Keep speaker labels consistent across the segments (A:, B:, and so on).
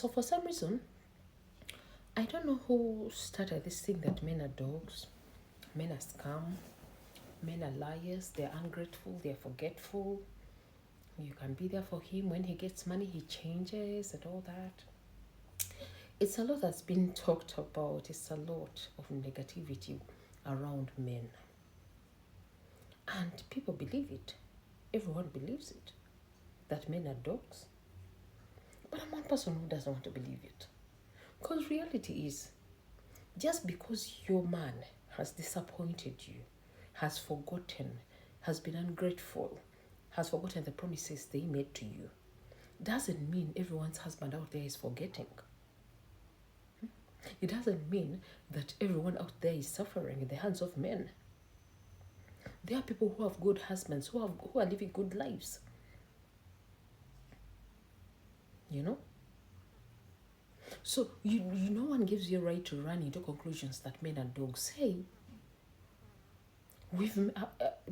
A: So for some reason, I don't know who started this thing that men are dogs, men are scum, men are liars, they're ungrateful, they're forgetful. You can be there for him. When he gets money, he changes and all that. It's a lot that's been talked about. It's a lot of negativity around men. And people believe it. Everyone believes it. That men are dogs. But I'm one person who doesn't want to believe it. Because reality is, just because your man has disappointed you, has forgotten, has been ungrateful, has forgotten the promises they made to you, doesn't mean everyone's husband out there is forgetting. It doesn't mean that everyone out there is suffering in the hands of men. There are people who have good husbands, who are living good lives. You know? So no one gives you a right to run into conclusions that men are dogs. Hey,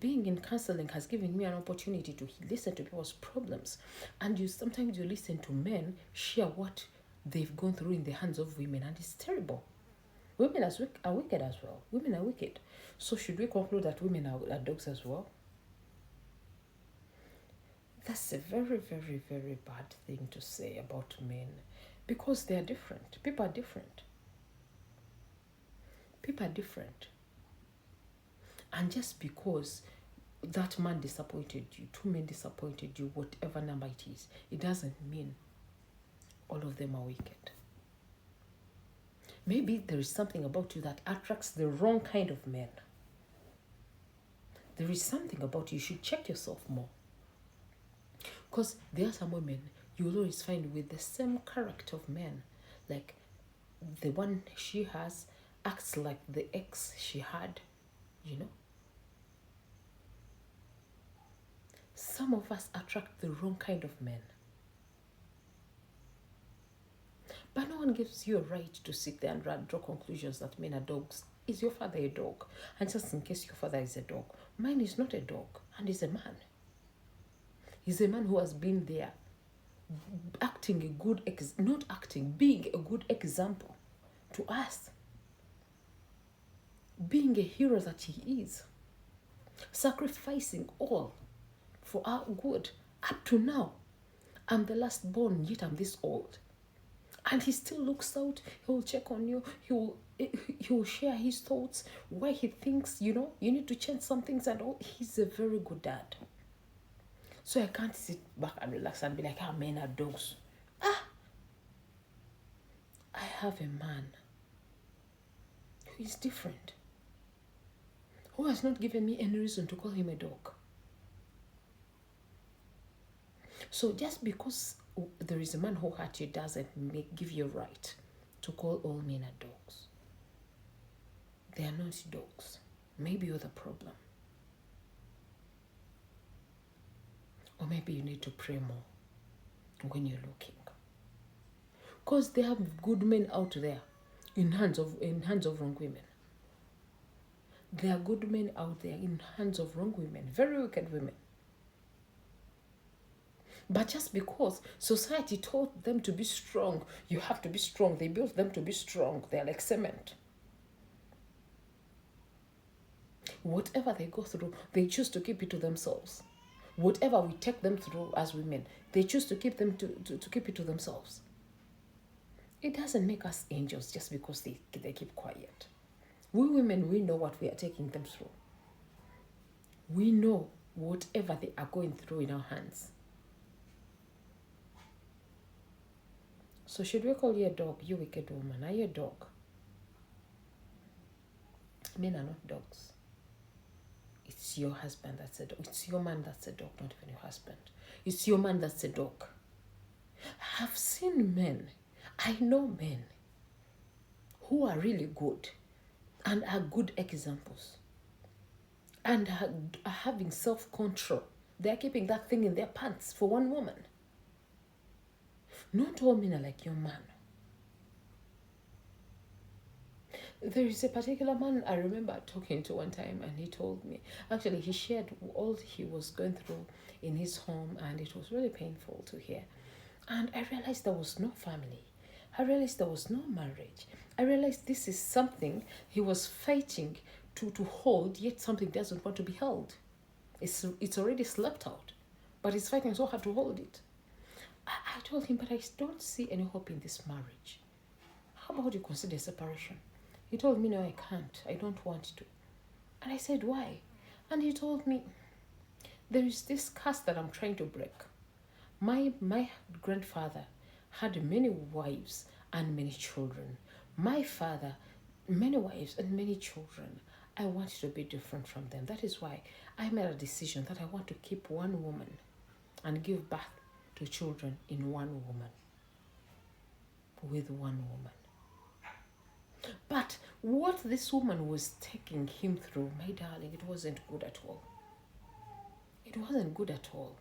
A: being in counseling has given me an opportunity to listen to people's problems, and sometimes you listen to men share what they've gone through in the hands of women, and it's terrible. Women are wicked as well. Women are wicked. So should we conclude that women are dogs as well? That's a very, very, very bad thing to say about men, because they are different. People are different. People are different. And just because that man disappointed you, two men disappointed you, whatever number it is, it doesn't mean all of them are wicked. Maybe there is something about you that attracts the wrong kind of men. There is something about you should check yourself more. Because there are some women you will always find with the same character of men. Like the one she has acts like the ex she had, you know. Some of us attract the wrong kind of men. But no one gives you a right to sit there and draw conclusions that men are dogs. Is your father a dog? And just in case your father is a dog, mine is not a dog, and is a man. He's a man who has been there, being a good example to us. Being a hero that he is. Sacrificing all for our good. Up to now, I'm the last born, yet I'm this old. And he still looks out, he'll check on you, he'll share his thoughts, why he thinks, you need to change some things and all. He's a very good dad. So I can't sit back and relax and be like, men are dogs. I have a man who is different, who has not given me any reason to call him a dog. So just because there is a man who hurt you doesn't give you a right to call all men are dogs. They are not dogs. Maybe you're the problem. Or maybe you need to pray more when you're looking. Because there are good men out there in hands of wrong women. There are good men out there in hands of wrong women, very wicked women. But just because society taught them to be strong, you have to be strong. They built them to be strong. They're like cement. Whatever they go through, they choose to keep it to themselves. Whatever we take them through as women, they choose to keep keep it to themselves. It doesn't make us angels just because they keep quiet. We women, we know what we are taking them through. We know whatever they are going through in our hands. So should we call you a dog, you wicked woman? Are you a dog? Men are not dogs. It's your husband that's a dog. It's your man that's a dog, not even your husband. It's your man that's a dog. I've seen men, I know men who are really good and are good examples and are having self-control. They're keeping that thing in their pants for one woman. Not all men are like your man. There is a particular man I remember talking to one time, and he told me, actually he shared all he was going through in his home, and it was really painful to hear. And I realized there was no family. I realized there was no marriage. I realized this is something he was fighting to hold, yet something doesn't want to be held. It's already slept out, but he's fighting so hard to hold it. I told him, but I don't see any hope in this marriage. How about you consider separation? He told me, no, I can't. I don't want to. And I said, why? And he told me, there is this curse that I'm trying to break. My grandfather had many wives and many children. My father, many wives and many children. I want to be different from them. That is why I made a decision that I want to keep one woman and give birth to children in one woman, with one woman. But what this woman was taking him through, my darling, it wasn't good at all. It wasn't good at all.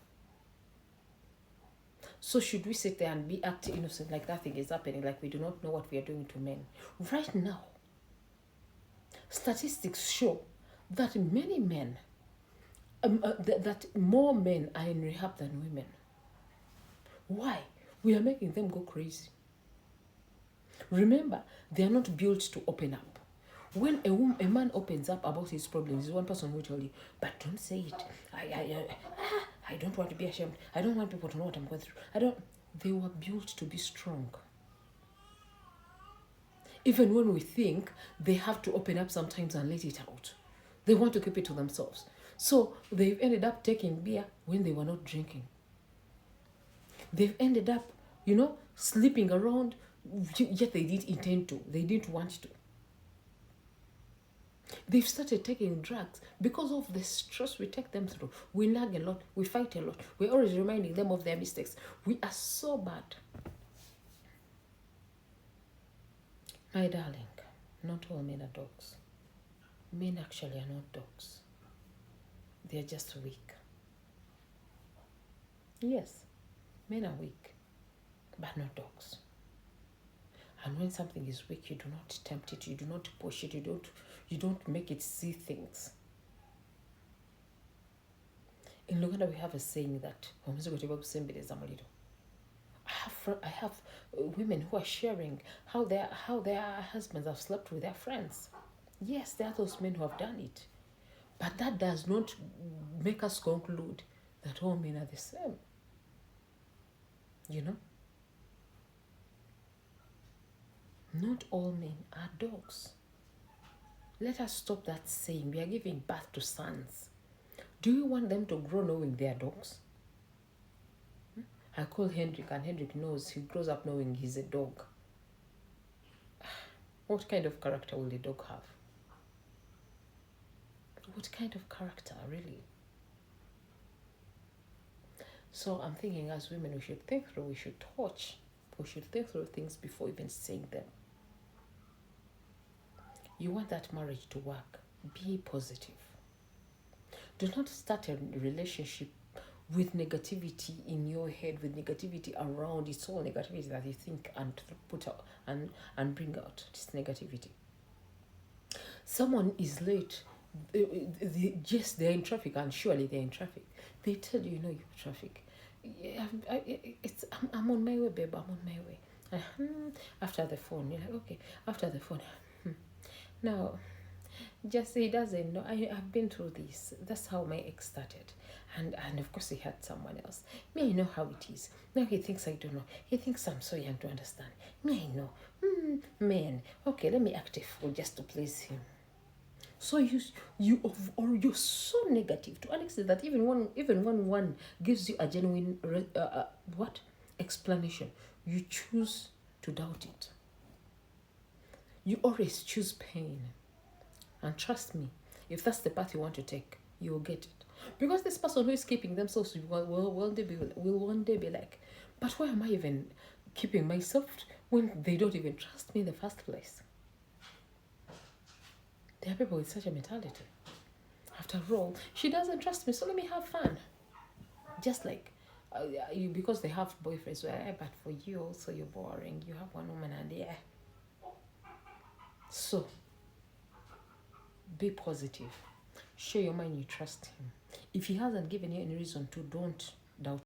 A: So should we sit there and be acting innocent like nothing is happening, like we do not know what we are doing to men? Right now, statistics show that many men, that more men are in rehab than women. Why? We are making them go crazy. Remember, they are not built to open up. When a man opens up about his problems, one person will tell you, but don't say it. I don't want to be ashamed. I don't want people to know what I'm going through. They were built to be strong. Even when we think they have to open up sometimes and let it out, they want to keep it to themselves. So they've ended up taking beer when they were not drinking. They've ended up, sleeping around, yet they didn't intend to. They didn't want to. They've started taking drugs because of the stress we take them through. We nag a lot. We fight a lot. We're always reminding them of their mistakes. We are so bad. My darling, not all men are dogs. Men actually are not dogs. They are just weak. Yes, men are weak, but not dogs. And when something is weak, you do not tempt it, you do not push it, you don't make it see things. In Luganda, we have a saying that I have women who are sharing how their husbands have slept with their friends. Yes, there are those men who have done it. But that does not make us conclude that all men are the same. Not all men are dogs. Let us stop that saying. We are giving birth to sons. Do you want them to grow knowing they are dogs? I call Hendrik, and Hendrik knows, he grows up knowing he's a dog. What kind of character will the dog have? What kind of character, really? So I'm thinking, as women, we should think through, we should touch, we should think through things before even saying them. You want that marriage to work, be positive. Do not start a relationship with negativity in your head, with negativity around. It's all negativity that you think and put out and bring out. It's negativity. Someone is late. Yes, they're in traffic, and surely they're in traffic. They tell you, you're in traffic. I'm on my way, babe. I'm on my way. After the phone, you're like, okay. After the phone, now, just he doesn't know. I've been through this. That's how my ex started. And of course he had someone else. Me, I know how it is. Now he thinks I don't know. He thinks I'm so young to understand. Me, I know. Man, okay, let me act a fool just to please him. So you're so negative to an extent that even when one gives you a genuine explanation, you choose to doubt it. You always choose pain. And trust me, if that's the path you want to take, you will get it. Because this person who is keeping themselves will one day be like, but why am I even keeping myself when they don't even trust me in the first place? There are people with such a mentality. After all, she doesn't trust me, so let me have fun. Just like, because they have boyfriends, but for you also you're boring. You have one woman and yeah. So, be positive. Show your mind you trust him. If he hasn't given you any reason to, don't doubt